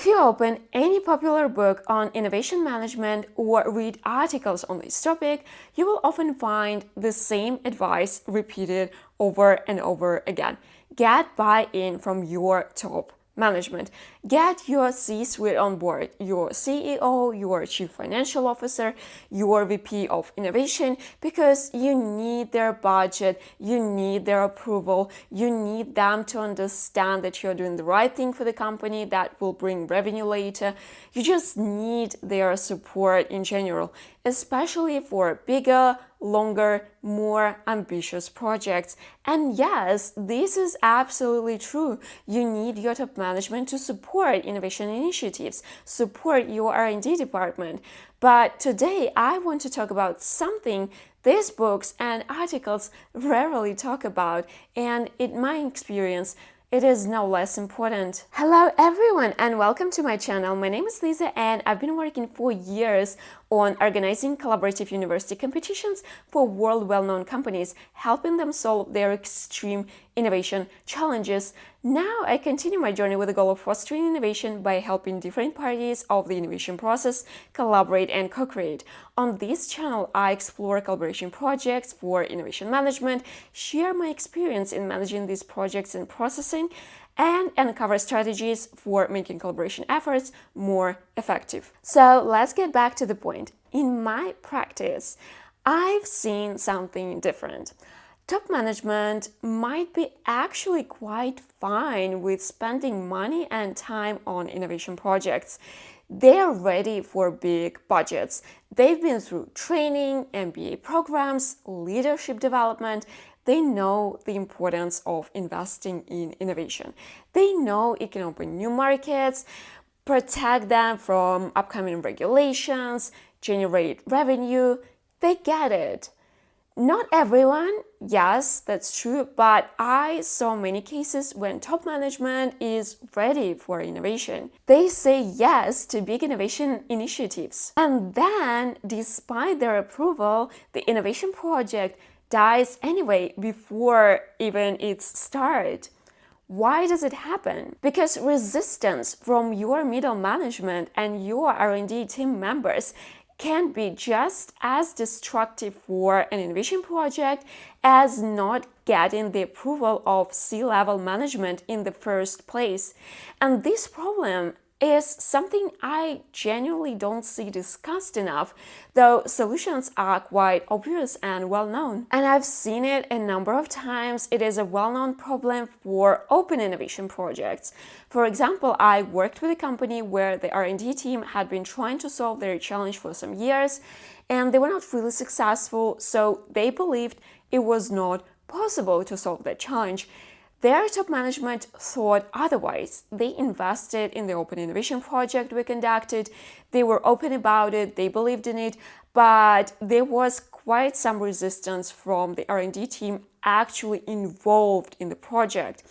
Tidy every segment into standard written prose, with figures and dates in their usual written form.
If you open any popular book on innovation management or read articles on this topic, you will often find the same advice repeated over and over again. Get buy-in from your top management. Get your C-suite on board, your CEO, your chief financial officer, your VP of innovation, because you need their budget, you need their approval, you need them to understand that you're doing the right thing for the company that will bring revenue later. You just need their support in general, especially for bigger, longer, more ambitious projects. And yes, this is absolutely true. You need your top management to support innovation initiatives, support your R&D department. But today I want to talk about something these books and articles rarely talk about, and in my experience, it is no less important. Hello everyone and welcome to my channel. My name is Lisa and I've been working for years on organizing collaborative university competitions for world well-known companies, helping them solve their extreme innovation challenges. Now I continue my journey with the goal of fostering innovation by helping different parties of the innovation process collaborate and co-create. On this channel, I explore collaboration projects for innovation management, share my experience in managing these projects and processing, and uncover strategies for making collaboration efforts more effective. So let's get back to the point. In my practice, I've seen something different. Top management might be actually quite fine with spending money and time on innovation projects. They're ready for big budgets. They've been through training, MBA programs, leadership development. They know the importance of investing in innovation. They know it can open new markets, protect them from upcoming regulations, generate revenue. They get it. Not everyone, yes, that's true, but I saw many cases when top management is ready for innovation. They say yes to big innovation initiatives. And then, despite their approval, the innovation project dies anyway before even its start. Why does it happen? Because resistance from your middle management and your R&D team members can be just as destructive for an innovation project as not getting the approval of C-level management in the first place. And this problem is something I genuinely don't see discussed enough, though solutions are quite obvious and well-known. And I've seen it a number of times. It is a well-known problem for open innovation projects. For example, I worked with a company where the R&D team had been trying to solve their challenge for some years, and they were not really successful, so they believed it was not possible to solve that challenge. Their top management thought otherwise. They invested in the open innovation project we conducted. They were open about it. They believed in it. But there was quite some resistance from the R&D team actually involved in the project.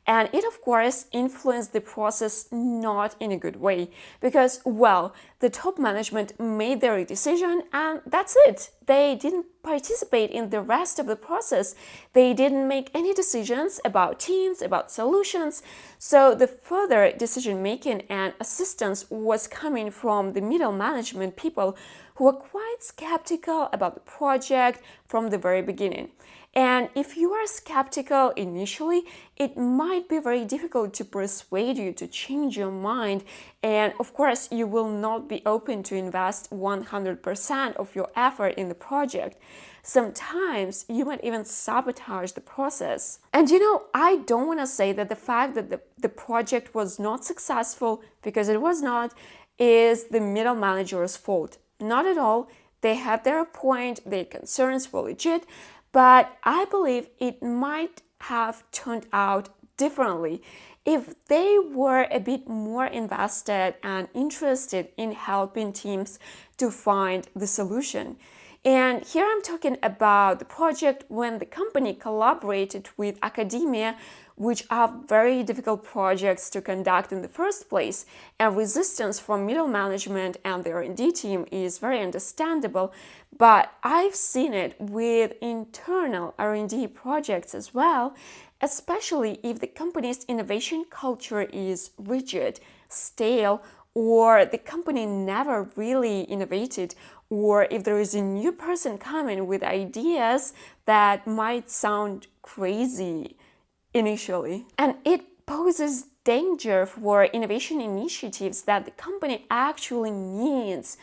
And it, of course, influenced the process not in a good way because, well, the top management made their decision and that's it. They didn't participate in the rest of the process. They didn't make any decisions about teams, about solutions. So the further decision-making and assistance was coming from the middle management people who were quite skeptical about the project from the very beginning. And if you are skeptical initially, it might be very difficult to persuade you to change your mind. And of course, you will not be open to invest 100% of your effort in the project. Sometimes you might even sabotage the process. And I don't want to say that the fact that the project was not successful, because it was not, is the middle manager's fault. Not at all. They had their point, their concerns were legit. But I believe it might have turned out differently if they were a bit more invested and interested in helping teams to find the solution. And here I'm talking about the project when the company collaborated with academia, which are very difficult projects to conduct in the first place, and resistance from middle management and the R&D team is very understandable, but I've seen it with internal R&D projects as well, especially if the company's innovation culture is rigid, stale, or the company never really innovated, or if there is a new person coming with ideas that might sound crazy initially. And it poses danger for innovation initiatives that the company actually needs.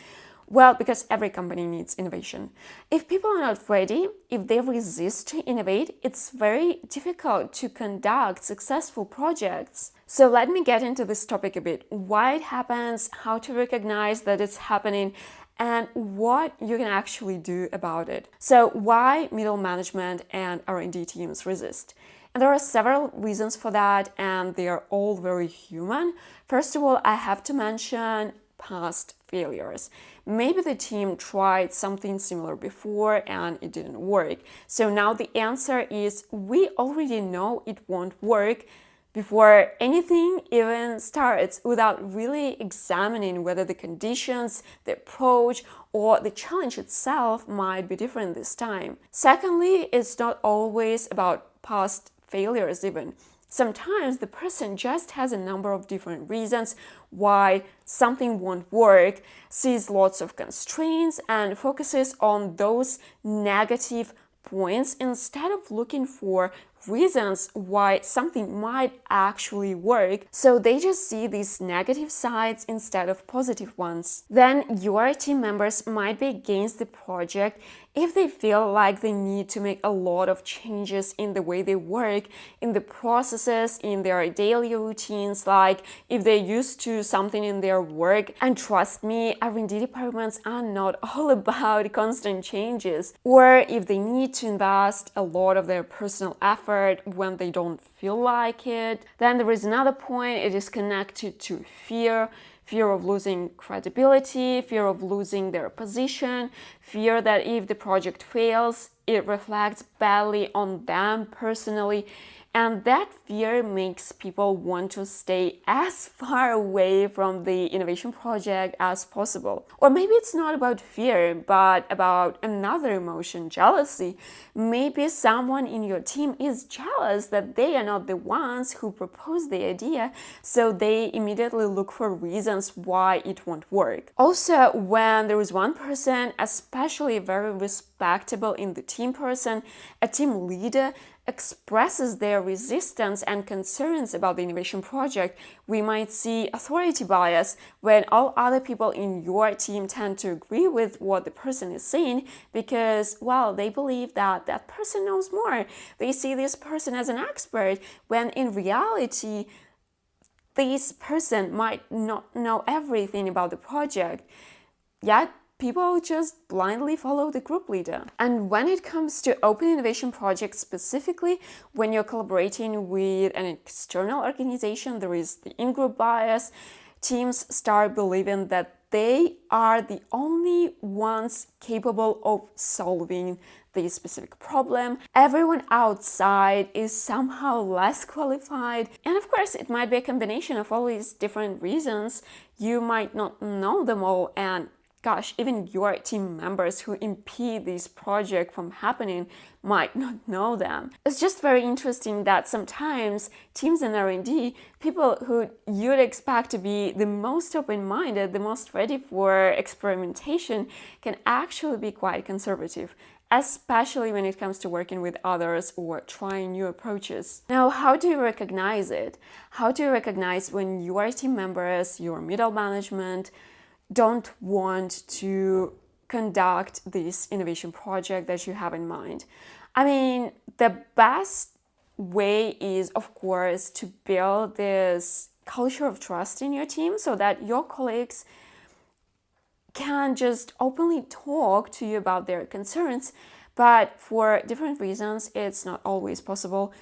Well, because every company needs innovation. If people are not ready, if they resist to innovate, it's very difficult to conduct successful projects. So let me get into this topic a bit. Why it happens, how to recognize that it's happening, and what you can actually do about it. So why middle management and R&D teams resist? And there are several reasons for that, and they are all very human. First of all, I have to mention past failures. Maybe the team tried something similar before and it didn't work. So now the answer is we already know it won't work before anything even starts, without really examining whether the conditions, the approach, or the challenge itself might be different this time. Secondly, it's not always about past failures even. Sometimes the person just has a number of different reasons why something won't work, sees lots of constraints, and focuses on those negative points instead of looking for reasons why something might actually work. So they just see these negative sides instead of positive ones. Then your team members might be against the project if they feel like they need to make a lot of changes in the way they work, in the processes, in their daily routines, like if they're used to something in their work. And trust me, R&D departments are not all about constant changes. Or if they need to invest a lot of their personal effort when they don't feel like it. Then there is another point, it is connected to fear. Fear of losing credibility, fear of losing their position, fear that if the project fails, it reflects badly on them personally. And that fear makes people want to stay as far away from the innovation project as possible. Or maybe it's not about fear, but about another emotion, jealousy. Maybe someone in your team is jealous that they are not the ones who proposed the idea, so they immediately look for reasons why it won't work. Also, when there is one person, especially very respectable in the team person, a team leader, expresses their resistance and concerns about the innovation project, we might see authority bias when all other people in your team tend to agree with what the person is saying because, well, they believe that that person knows more. They see this person as an expert, when in reality, this person might not know everything about the project. Yet, people just blindly follow the group leader. And when it comes to open innovation projects specifically, when you're collaborating with an external organization, there is the in-group bias. Teams start believing that they are the only ones capable of solving this specific problem. Everyone outside is somehow less qualified. And of course, it might be a combination of all these different reasons. You might not know them all, and gosh, even your team members who impede this project from happening might not know them. It's just very interesting that sometimes teams in R&D, people who you'd expect to be the most open-minded, the most ready for experimentation, can actually be quite conservative, especially when it comes to working with others or trying new approaches. Now, how do you recognize it? How do you recognize when your team members, your middle management, don't want to conduct this innovation project that you have in mind? I mean, the best way is, of course, to build this culture of trust in your team so that your colleagues can just openly talk to you about their concerns. But for different reasons, it's not always possible.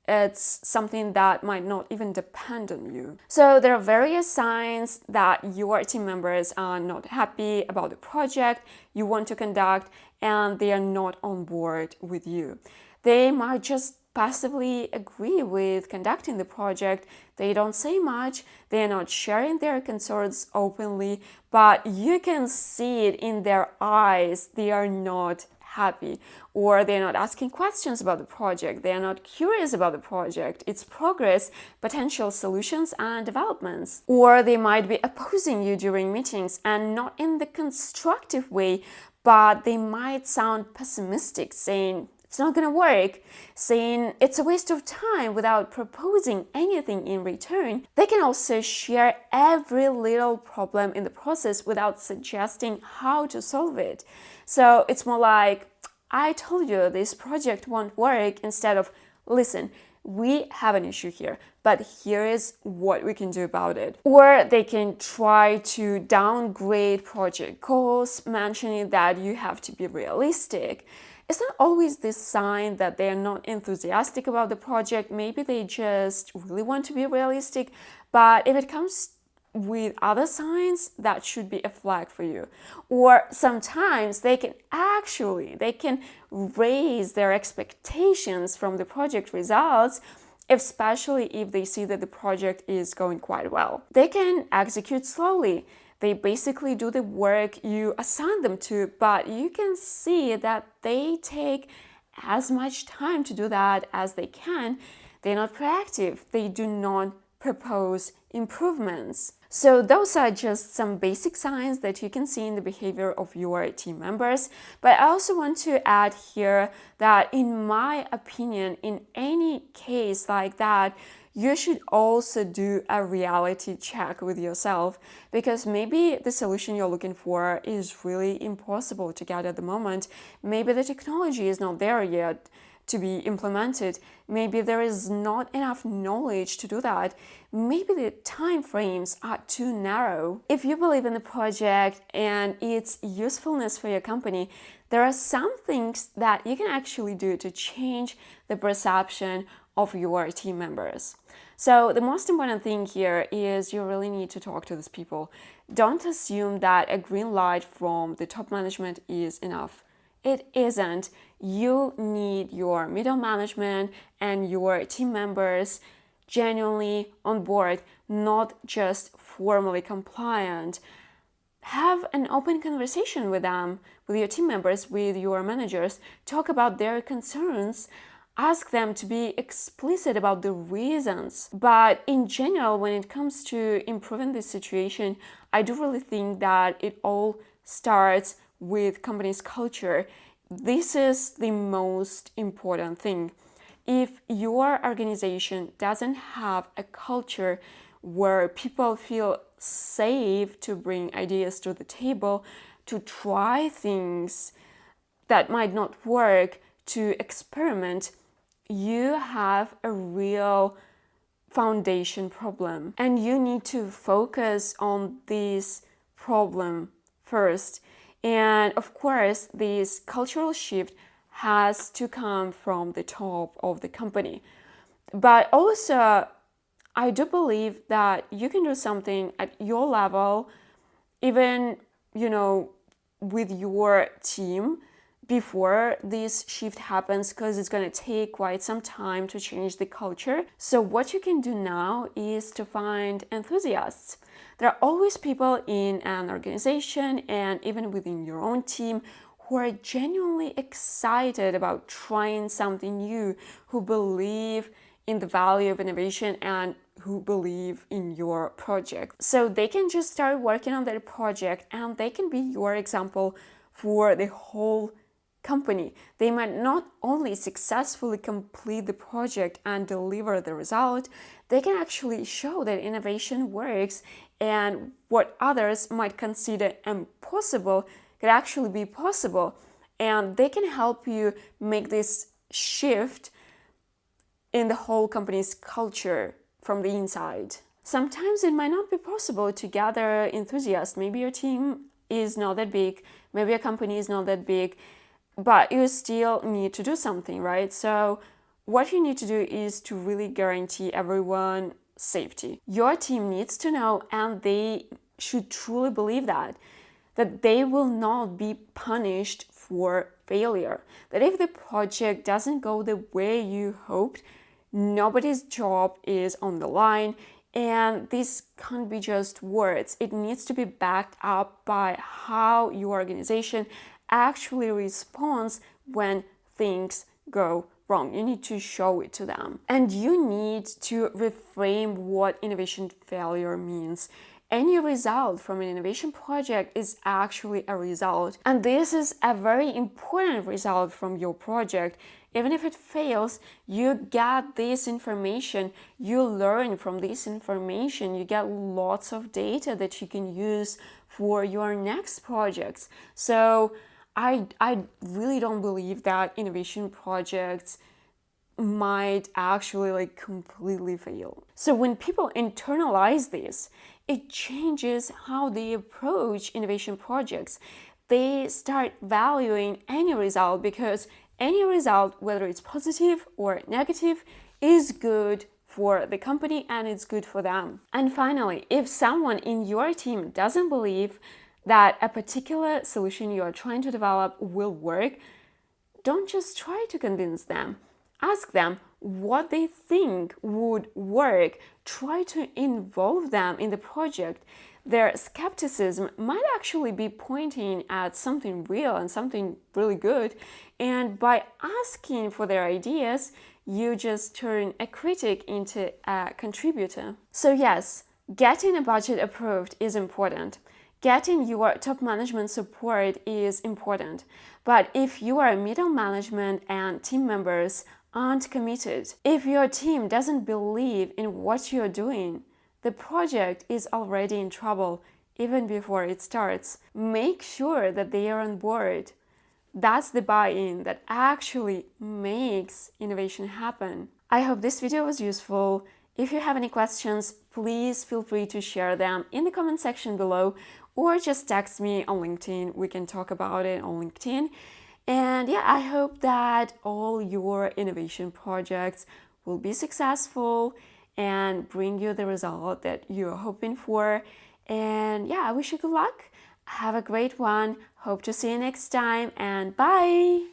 It's something that might not even depend on you. So there are various signs that your team members are not happy about the project you want to conduct and they are not on board with you. They might just passively agree with conducting the project. They don't say much, they're not sharing their concerns openly, but you can see it in their eyes. They are not happy, or they're not asking questions about the project, they're not curious about the project, its progress, potential solutions and developments. Or they might be opposing you during meetings, and not in the constructive way, but they might sound pessimistic, saying it's not going to work, saying it's a waste of time without proposing anything in return. They can also share every little problem in the process without suggesting how to solve it. So it's more like, I told you this project won't work, instead of, listen, we have an issue here, but here is what we can do about it. Or they can try to downgrade project goals, mentioning that you have to be realistic. It's not always this sign that they're not enthusiastic about the project. Maybe they just really want to be realistic. But if it comes with other signs, that should be a flag for you. Or sometimes they can raise their expectations from the project results, especially if they see that the project is going quite well. They can execute slowly. They basically do the work you assign them to, but you can see that they take as much time to do that as they can. They're not proactive. They do not propose improvements. So those are just some basic signs that you can see in the behavior of your team members. But I also want to add here that, in my opinion, in any case like that, you should also do a reality check with yourself, because maybe the solution you're looking for is really impossible to get at the moment. Maybe the technology is not there yet to be implemented. Maybe there is not enough knowledge to do that. Maybe the time frames are too narrow. If you believe in the project and its usefulness for your company, there are some things that you can actually do to change the perception of your team members. So the most important thing here is you really need to talk to these people. Don't assume that a green light from the top management is enough. It isn't. You need your middle management and your team members genuinely on board, not just formally compliant. Have an open conversation with them, with your team members, with your managers. Talk about their concerns. Ask them to be explicit about the reasons. But in general, when it comes to improving this situation, I do really think that it all starts with company's culture. This is the most important thing. If your organization doesn't have a culture where people feel safe to bring ideas to the table, to try things that might not work, to experiment, you have a real foundation problem. And you need to focus on this problem first. And of course, this cultural shift has to come from the top of the company. But also, I do believe that you can do something at your level, even, with your team before this shift happens, because it's going to take quite some time to change the culture. So what you can do now is to find enthusiasts. There are always people in an organization and even within your own team who are genuinely excited about trying something new, who believe in the value of innovation and who believe in your project. So they can just start working on their project and they can be your example for the whole company. They might not only successfully complete the project and deliver the result, they can actually show that innovation works, and what others might consider impossible could actually be possible. And they can help you make this shift in the whole company's culture from the inside. Sometimes it might not be possible to gather enthusiasts. Maybe your team is not that big, maybe your company is not that big, but you still need to do something, right? So what you need to do is to really guarantee everyone safety. Your team needs to know, and they should truly believe that they will not be punished for failure. That if the project doesn't go the way you hoped, nobody's job is on the line. And this can't be just words. It needs to be backed up by how your organization actually responds when things go wrong. You need to show it to them. And you need to reframe what innovation failure means. Any result from an innovation project is actually a result. And this is a very important result from your project. Even if it fails, you get this information, you learn from this information, you get lots of data that you can use for your next projects. So I really don't believe that innovation projects might actually completely fail. So when people internalize this, it changes how they approach innovation projects. They start valuing any result because any result, whether it's positive or negative, is good for the company and it's good for them. And finally, if someone in your team doesn't believe that a particular solution you are trying to develop will work, don't just try to convince them. Ask them what they think would work. Try to involve them in the project. Their skepticism might actually be pointing at something real and something really good. And by asking for their ideas, you just turn a critic into a contributor. So yes, getting a budget approved is important. Getting your top management support is important. But if you are middle management and team members aren't committed, if your team doesn't believe in what you're doing, the project is already in trouble even before it starts. Make sure that they are on board. That's the buy-in that actually makes innovation happen. I hope this video was useful. If you have any questions, please feel free to share them in the comment section below or just text me on LinkedIn. We can talk about it on LinkedIn. And yeah, I hope that all your innovation projects will be successful and bring you the result that you're hoping for. And yeah, I wish you good luck. Have a great one. Hope to see you next time and bye.